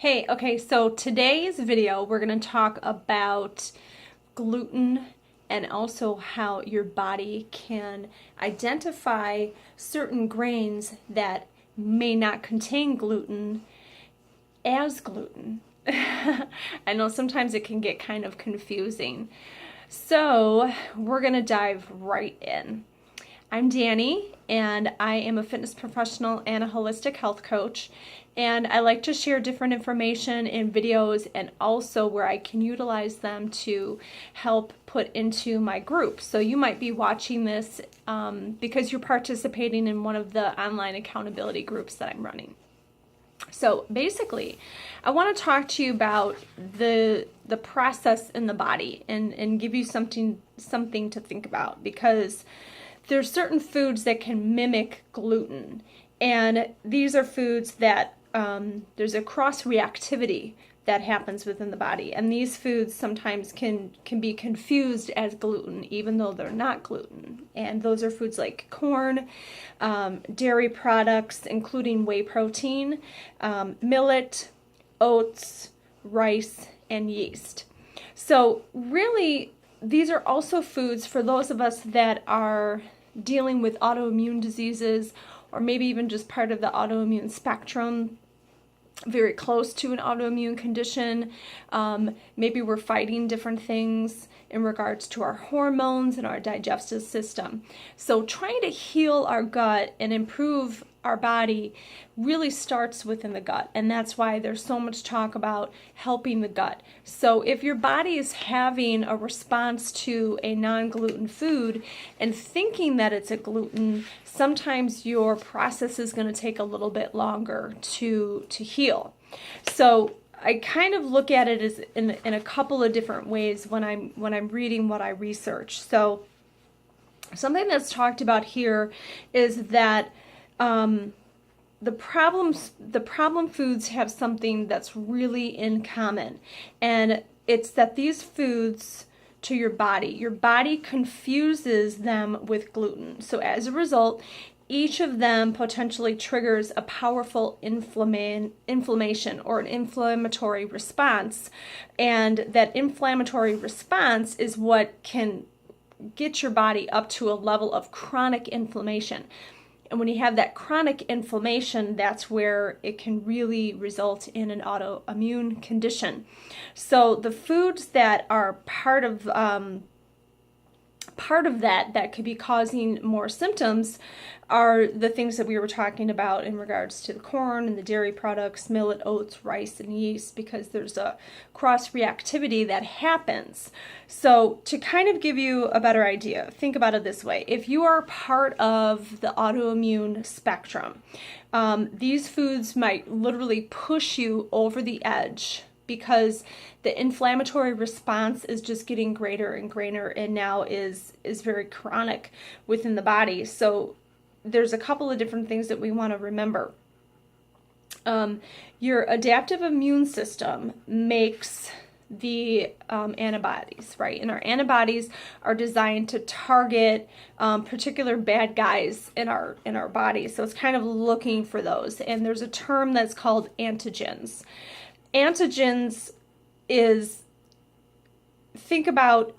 Hey, okay, so today's video we're going to talk about gluten and also how your body can identify certain grains that may not contain gluten as gluten. I know sometimes it can get kind of confusing. So we're going to dive right in. I'm Dani, and I am a fitness professional and a holistic health coach. And I like to share different information in videos and also where I can utilize them to help put into my group. So you might be watching this because you're participating in one of the online accountability groups that I'm running. So basically, I want to talk to you about the process in the body and give you something to think about, because there's certain foods that can mimic gluten, and these are foods that there's a cross-reactivity that happens within the body, and these foods sometimes can be confused as gluten even though they're not gluten. And those are foods like corn, dairy products including whey protein, millet, oats, rice, and yeast. So really, these are also foods for those of us that are dealing with autoimmune diseases, or maybe even just part of the autoimmune spectrum, very close to an autoimmune condition. Maybe we're fighting different things in regards to our hormones and our digestive system. So trying to heal our gut and improve our body really starts within the gut, and that's why there's so much talk about helping the gut. So if your body is having a response to a non-gluten food and thinking that it's a gluten, sometimes your process is going to take a little bit longer to heal. So I kind of look at it as in a couple of different ways when I'm reading what I research. So something that's talked about here is that the problem foods have something that's really in common, and it's that these foods to your body confuses them with gluten. So as a result, each of them potentially triggers a powerful inflammation or an inflammatory response, and that inflammatory response is what can get your body up to a level of chronic inflammation. And when you have that chronic inflammation, that's where it can really result in an autoimmune condition. So the foods that are part of that could be causing more symptoms are the things that we were talking about in regards to the corn and the dairy products, millet, oats, rice, and yeast, because there's a cross-reactivity that happens. So to kind of give you a better idea, think about it this way. If you are part of the autoimmune spectrum, these foods might literally push you over the edge, because the inflammatory response is just getting greater and greater, and now is very chronic within the body. So there's a couple of different things that we want to remember. Your adaptive immune system makes the antibodies, right? And our antibodies are designed to target particular bad guys in our body. So it's kind of looking for those. And there's a term that's called antigens. Antigens is, think about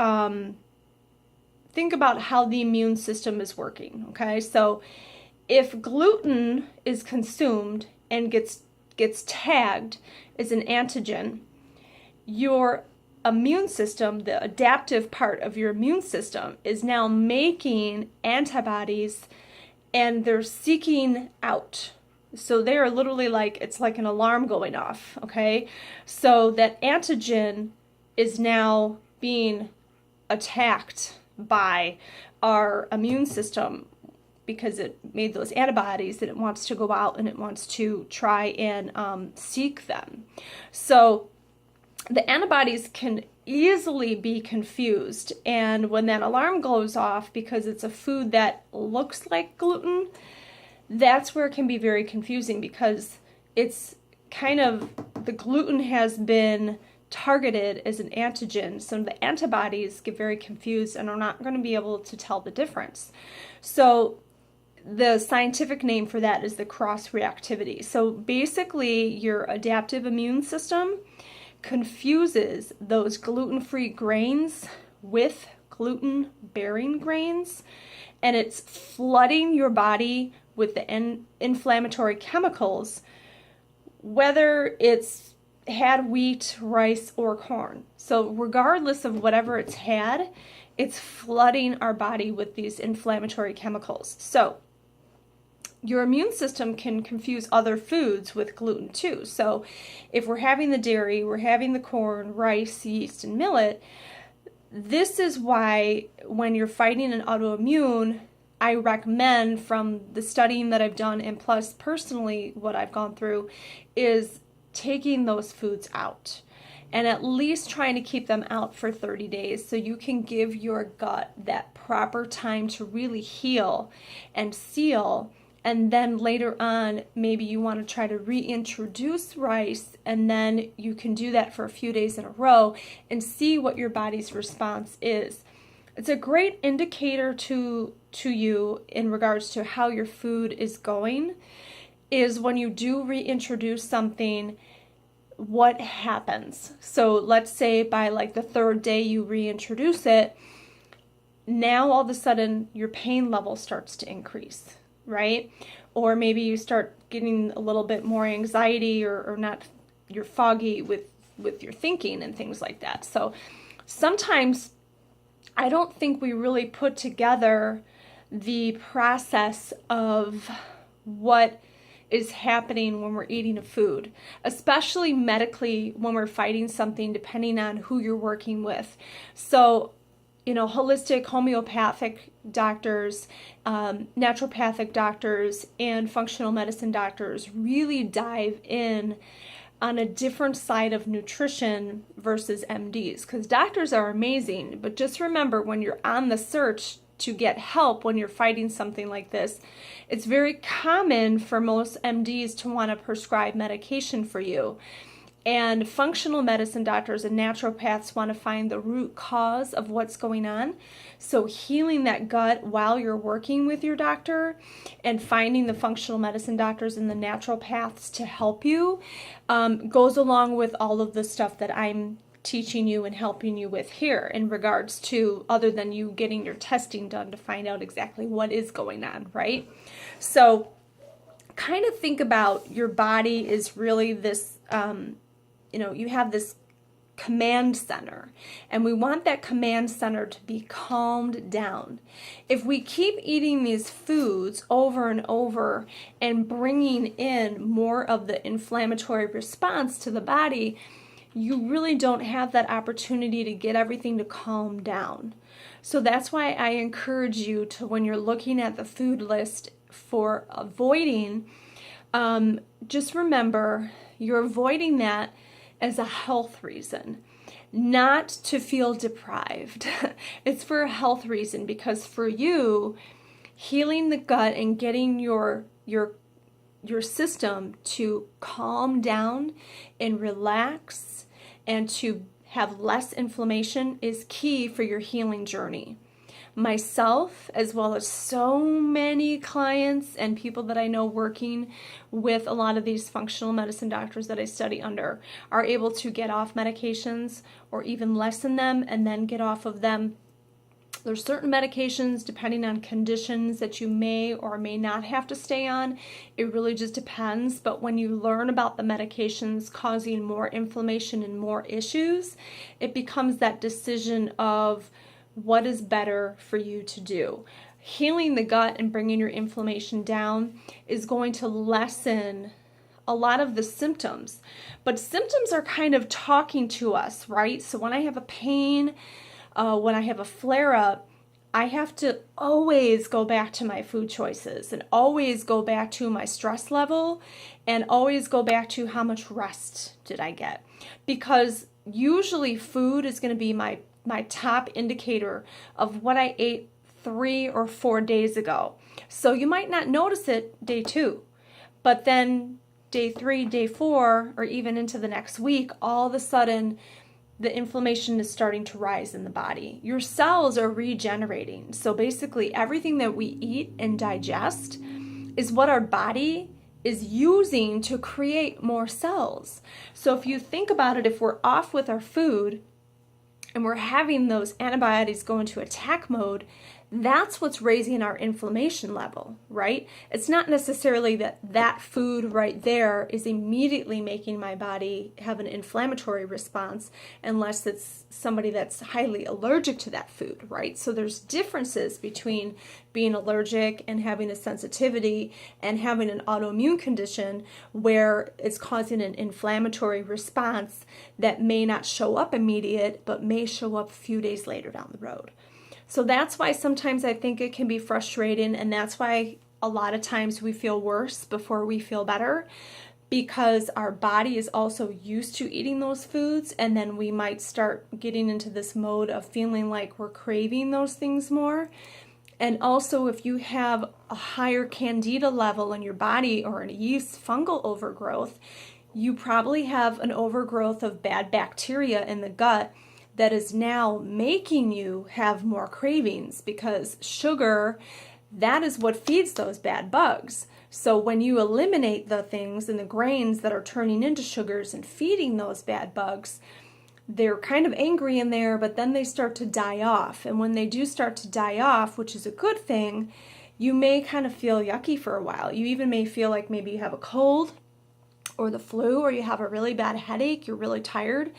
how the immune system is working, okay? So if gluten is consumed and gets tagged as an antigen, your immune system, the adaptive part of your immune system, is now making antibodies, and they're seeking out. So they are literally like, it's like an alarm going off, okay? So that antigen is now being attacked by our immune system because it made those antibodies, and it wants to go out and it wants to try and seek them. So the antibodies can easily be confused, and when that alarm goes off because it's a food that looks like gluten, that's where it can be very confusing, because it's kind of, the gluten has been targeted as an antigen, so the antibodies get very confused and are not going to be able to tell the difference. So the scientific name for that is the cross-reactivity. So basically, your adaptive immune system confuses those gluten-free grains with gluten-bearing grains, and it's flooding your body with the inflammatory chemicals, whether it's had wheat, rice, or corn. So regardless of whatever it's had, it's flooding our body with these inflammatory chemicals. So your immune system can confuse other foods with gluten too. So if we're having the dairy, we're having the corn, rice, yeast, and millet, this is why when you're fighting an autoimmune, I recommend, from the studying that I've done and plus personally what I've gone through, is taking those foods out and at least trying to keep them out for 30 days so you can give your gut that proper time to really heal and seal. And then later on, maybe you want to try to reintroduce rice, and then you can do that for a few days in a row and see what your body's response is. It's a great indicator to you in regards to how your food is going, is when you do reintroduce something, what happens. So let's say by like the third day you reintroduce it, now all of a sudden your pain level starts to increase, right? Or maybe you start getting a little bit more anxiety, or not, you're foggy with your thinking and things like that. So sometimes I don't think we really put together the process of what is happening when we're eating a food, especially medically when we're fighting something, depending on who you're working with. So, holistic, homeopathic doctors, naturopathic doctors, and functional medicine doctors really dive in on a different side of nutrition versus MDs, because doctors are amazing, but just remember, when you're on the search to get help when you're fighting something like this, it's very common for most MDs to want to prescribe medication for you. And functional medicine doctors and naturopaths want to find the root cause of what's going on. So healing that gut while you're working with your doctor, and finding the functional medicine doctors and the naturopaths to help you goes along with all of the stuff that I'm teaching you and helping you with here in regards to, other than you getting your testing done to find out exactly what is going on, right? So kind of think about your body is really this, you have this command center, and we want that command center to be calmed down. If we keep eating these foods over and over and bringing in more of the inflammatory response to the body, you really don't have that opportunity to get everything to calm down. So that's why I encourage you to, when you're looking at the food list for avoiding, just remember you're avoiding that as a health reason, not to feel deprived. It's for a health reason, because for you, healing the gut and getting your system to calm down and relax and to have less inflammation is key for your healing journey. Myself, as well as so many clients and people that I know working with a lot of these functional medicine doctors that I study under, are able to get off medications or even lessen them and then get off of them. There's certain medications, depending on conditions, that you may or may not have to stay on. It really just depends. But when you learn about the medications causing more inflammation and more issues, it becomes that decision of what is better for you to do. Healing the gut and bringing your inflammation down is going to lessen a lot of the symptoms. But symptoms are kind of talking to us, right? So when I have a pain, when I have a flare-up, I have to always go back to my food choices and always go back to my stress level and always go back to how much rest did I get. Because usually food is going to be my top indicator of what I ate 3 or 4 days ago. So you might not notice it day 2, but then day 3, day 4, or even into the next week, all of a sudden the inflammation is starting to rise in the body. Your cells are regenerating. So basically everything that we eat and digest is what our body is using to create more cells. So if you think about it, if we're off with our food and we're having those antibodies go into attack mode, that's what's raising our inflammation level, right? It's not necessarily that that food right there is immediately making my body have an inflammatory response, unless it's somebody that's highly allergic to that food, right? So there's differences between being allergic and having a sensitivity and having an autoimmune condition where it's causing an inflammatory response that may not show up immediate, but may show up a few days later down the road. So that's why sometimes I think it can be frustrating, and that's why a lot of times we feel worse before we feel better, because our body is also used to eating those foods, and then we might start getting into this mode of feeling like we're craving those things more. And also, if you have a higher candida level in your body or a yeast fungal overgrowth, you probably have an overgrowth of bad bacteria in the gut that is now making you have more cravings, because sugar, that is what feeds those bad bugs. So when you eliminate the things and the grains that are turning into sugars and feeding those bad bugs, they're kind of angry in there, but then they start to die off. And when they do start to die off, which is a good thing, you may kind of feel yucky for a while. You even may feel like maybe you have a cold or the flu, or you have a really bad headache, you're really tired,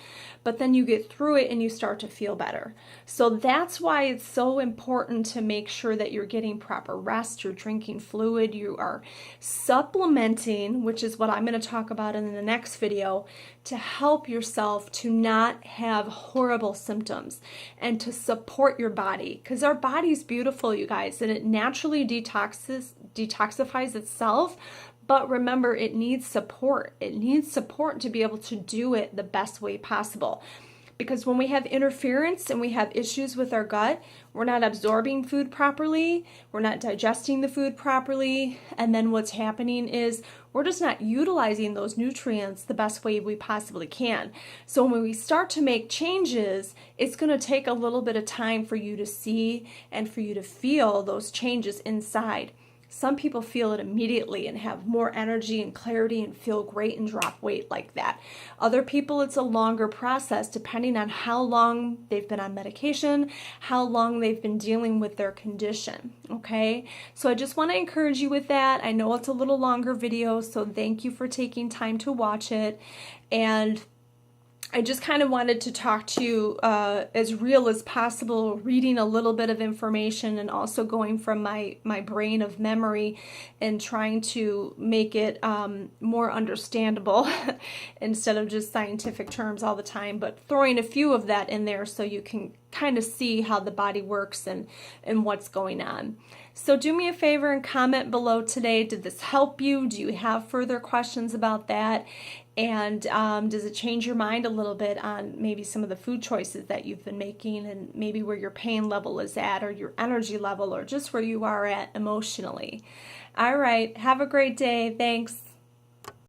but then you get through it and you start to feel better. So that's why it's so important to make sure that you're getting proper rest, you're drinking fluid, you are supplementing, which is what I'm going to talk about in the next video, to help yourself to not have horrible symptoms and to support your body, because our body's beautiful, you guys, and it naturally detoxifies itself. But remember, it needs support. It needs support to be able to do it the best way possible. Because when we have interference and we have issues with our gut, we're not absorbing food properly, we're not digesting the food properly, and then what's happening is we're just not utilizing those nutrients the best way we possibly can. So when we start to make changes, it's going to take a little bit of time for you to see and for you to feel those changes inside. Some people feel it immediately and have more energy and clarity and feel great and drop weight like that. Other people, it's a longer process depending on how long they've been on medication, how long they've been dealing with their condition, okay? So I just want to encourage you with that. I know it's a little longer video, so thank you for taking time to watch it. And I just kind of wanted to talk to you as real as possible, reading a little bit of information and also going from my brain of memory and trying to make it more understandable instead of just scientific terms all the time, but throwing a few of that in there so you can kind of see how the body works and what's going on. So do me a favor and comment below today. Did this help you? Do you have further questions about that? And does it change your mind a little bit on maybe some of the food choices that you've been making, and maybe where your pain level is at, or your energy level, or just where you are at emotionally? All right, have a great day. Thanks.